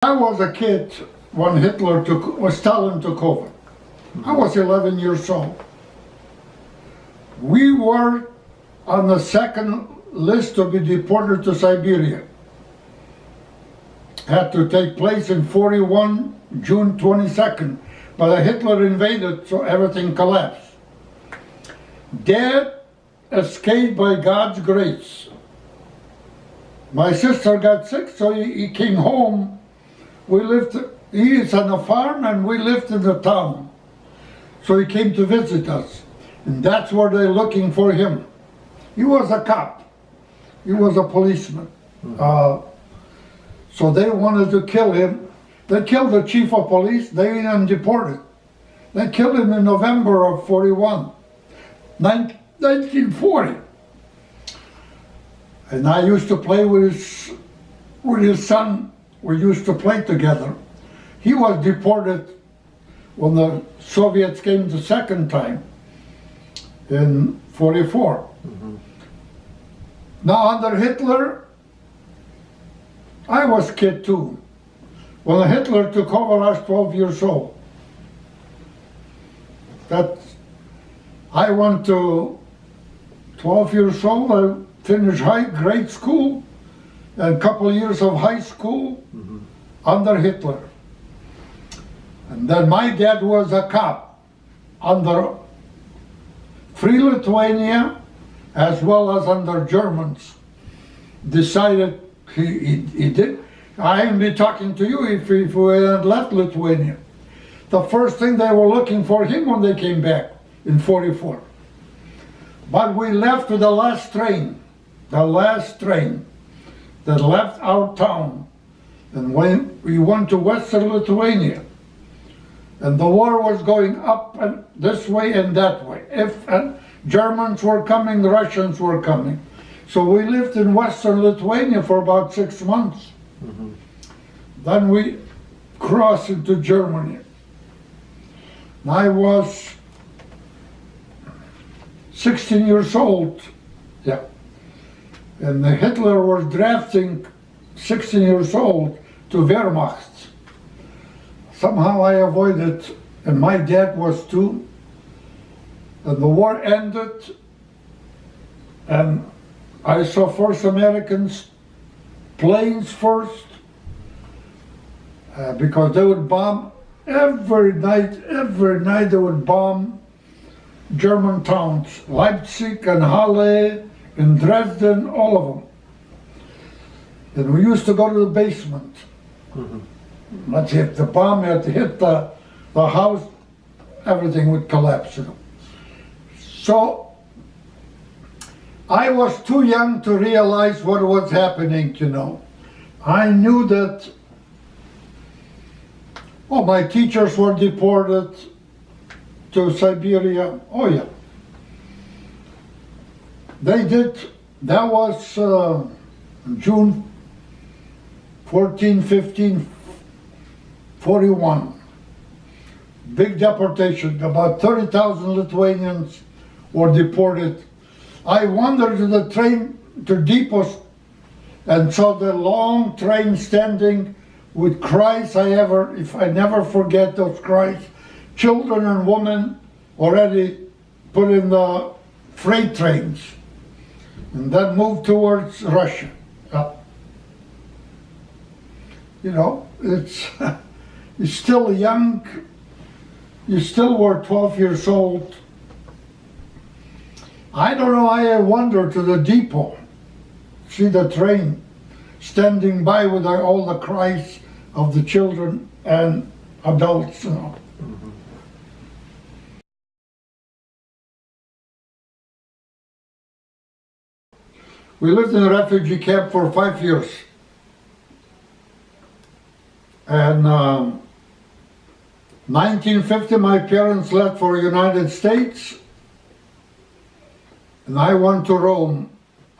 I was a kid when Stalin took over. I was 11 years old. We were on the second list to be deported to Siberia. Had to take place in 41, June 22nd, but Hitler invaded, so everything collapsed. Dad escaped by God's grace. My sister got sick, so he came home. He is on a farm and we lived in the town. So he came to visit us. And that's where they're looking for him. He was a cop. He was a policeman. So they wanted to kill him. They killed the chief of police. They didn't deport him. They killed him in November of 1940. And I used to play with his son. We used to play together. He was deported when the Soviets came the second time in 44. Now under Hitler, I was a kid too. When Hitler took over, I was 12 years old. I went to 12 years old, I finished grade school, and a couple of years of high school under Hitler. And then my dad was a cop under Free Lithuania as well as under Germans. Decided he did. I wouldn't be talking to you if we had left Lithuania. The first thing they were looking for him when they came back in 44. But we left with the last train that left our town. And when we went to Western Lithuania, and the war was going up and this way and that way. If Germans were coming, the Russians were coming. So we lived in Western Lithuania for about 6 months. Then we crossed into Germany. I was 16 years old, and Hitler was drafting 16 years old to Wehrmacht. Somehow I avoided, and my dad was too. And the war ended, and I saw first Americans, planes first, because they would bomb every night they would bomb German towns, Leipzig and Halle and Dresden, all of them. And we used to go to the basement. Let's say if the bomb had hit the house, everything would collapse. So I was too young to realize what was happening, I knew that my teachers were deported to Siberia. Oh yeah. They did. That was June 14, 15, 41. Big deportation. About 30,000 Lithuanians were deported. I wandered to the train to depots and saw the long train standing with cries. If I never forget those cries. Children and women already put in the freight trains and then moved towards Russia. It's you're still young, you still were 12 years old. I don't know, I wandered to the depot, see the train standing by with all the cries of the children and adults. We lived in a refugee camp for 5 years. And 1950, my parents left for the United States, and I went to Rome.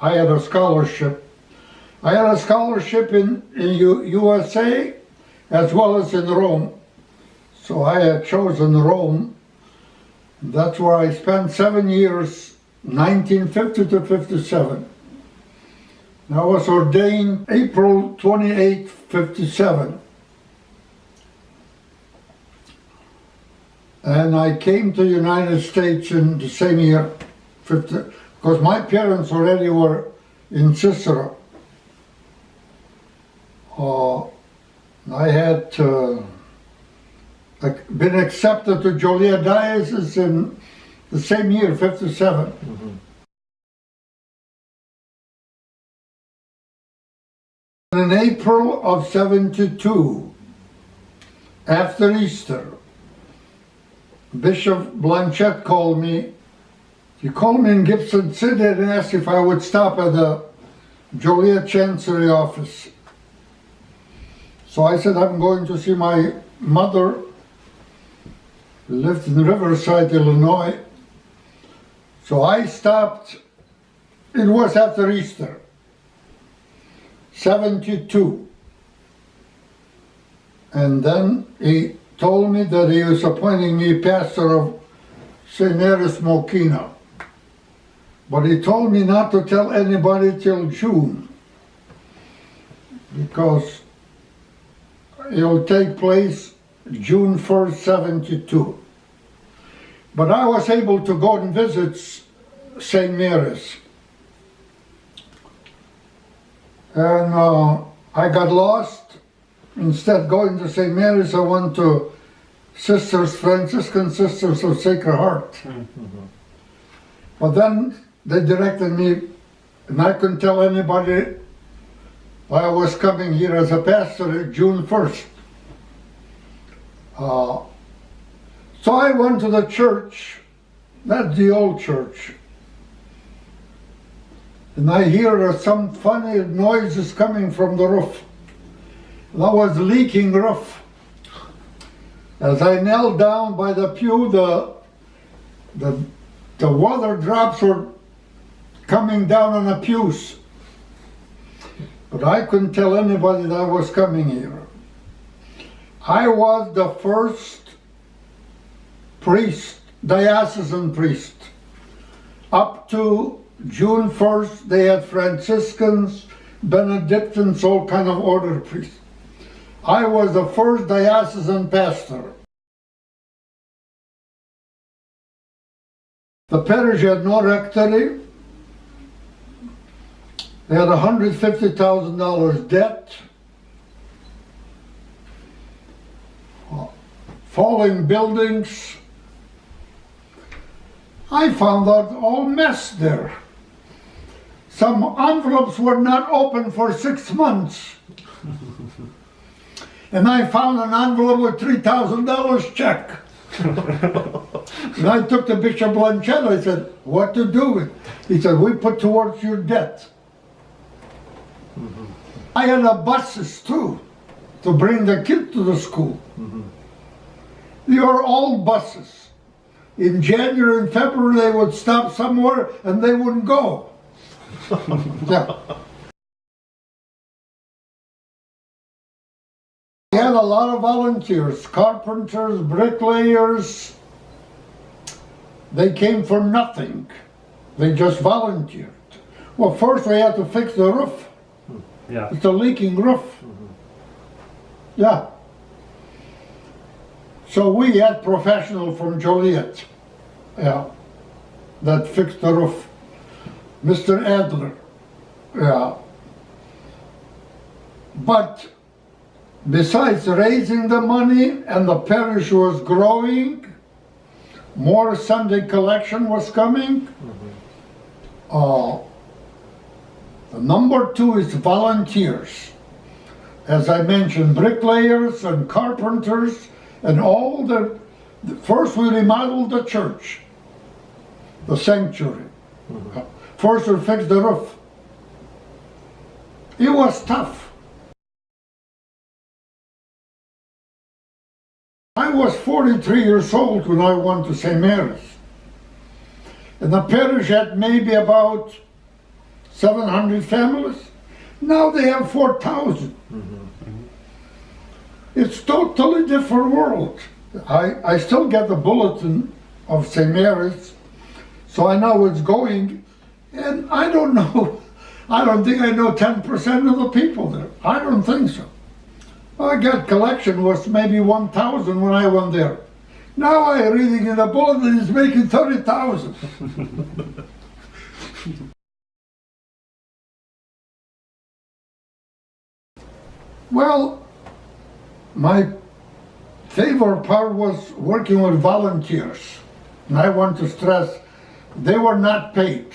I had a scholarship. I had a scholarship in USA as well as in Rome. So I had chosen Rome. That's where I spent 7 years, 1950 to 57. I was ordained April 28, 57. And I came to the United States in the same year, because my parents already were in Cicero. I had been accepted to Joliet Diocese in the same year, 57. In April of 72, after Easter, Bishop Blanchette called me. He called me in Gibson City and asked if I would stop at the Joliet Chancery office. So I said, I'm going to see my mother, who lived in Riverside, Illinois. So I stopped. It was after Easter, 72. And then he told me that he was appointing me pastor of Saint Mary Mokena. But he told me not to tell anybody till June, because it will take place June 1st, 72. But I was able to go and visit Saint Mary's. And I got lost. Instead of going to Saint Mary's, I went to Franciscan Sisters of Sacred Heart. But then they directed me, and I couldn't tell anybody I was coming here as a pastor June 1st. So I went to the church, that's the old church, and I hear some funny noises coming from the roof. That was leaking roof. As I knelt down by the pew, the water drops were coming down on the pews. But I couldn't tell anybody that I was coming here. I was the first priest, diocesan priest. Up to June 1st, they had Franciscans, Benedictines, all kind of order priests. I was the first diocesan pastor. The parish had no rectory. They had $150,000 debt. Falling buildings. I found out all mess there. Some envelopes were not open for 6 months. And I found an envelope with $3,000 check. And I took to Bishop Blanchette. I said, what to do with it? He said, we put towards your debt. I had buses too, to bring the kids to the school. They were all buses. In January and February they would stop somewhere and they wouldn't go. Yeah. We had a lot of volunteers, carpenters, bricklayers. They came for nothing. They just volunteered. Well, first we had to fix the roof. Yeah. It's a leaking roof. Yeah. So we had professionals from Joliet, yeah, that fixed the roof. Mr. Adler, yeah. But besides raising the money, and the parish was growing, more Sunday collection was coming. The number two is volunteers. As I mentioned, bricklayers and carpenters and all the first we remodeled the church, the sanctuary. First we fixed the roof. It was tough. I was 43 years old when I went to Saint Mary's. And the parish had maybe about 700 families. Now they have 4,000. It's totally different world. I still get the bulletin of Saint Mary's, so I know it's going, and I don't know, I don't think I know 10% of the people there. I don't think so. I got collection was maybe 1,000 when I went there. Now I'm reading in the bulletin he's making 30,000. Well, my favorite part was working with volunteers. And I want to stress, they were not paid.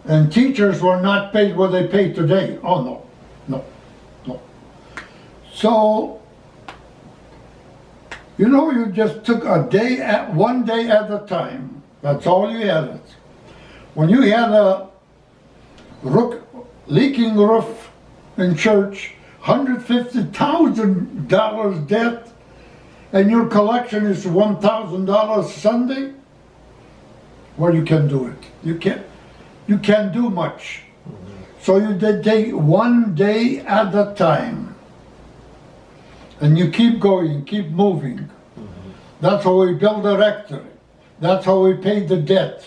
And teachers were not paid what they pay today. Oh no, no, no. So, you know, you just took one day at a time. That's all you had. When you had a leaking roof in church, $150,000 debt, and your collection is $1,000 Sunday, well, you can do it. You can't do much. So you did take one day at a time. And you keep going, keep moving. That's how we built the rectory. That's how we paid the debt.